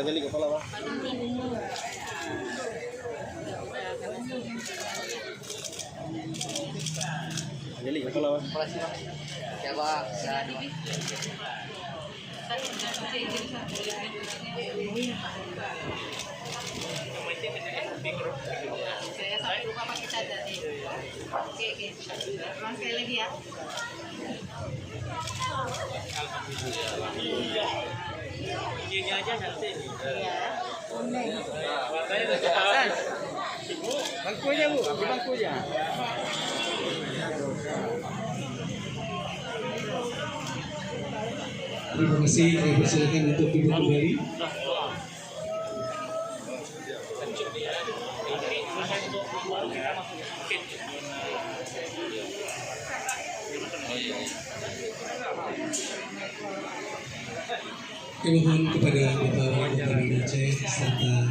Jadi kepala Pak. Jadi kepala Pak. Coba jadi. Saya lupa pakai cadar nih. Oke. Ulang sekali lagi ya. Ini aja nanti. Iya. Bangkunya Bu, di bangkunya. Terima kasih, saya persilakan untuk duduk kembali. Kami mohon kepada Bapak Bupati Aceh serta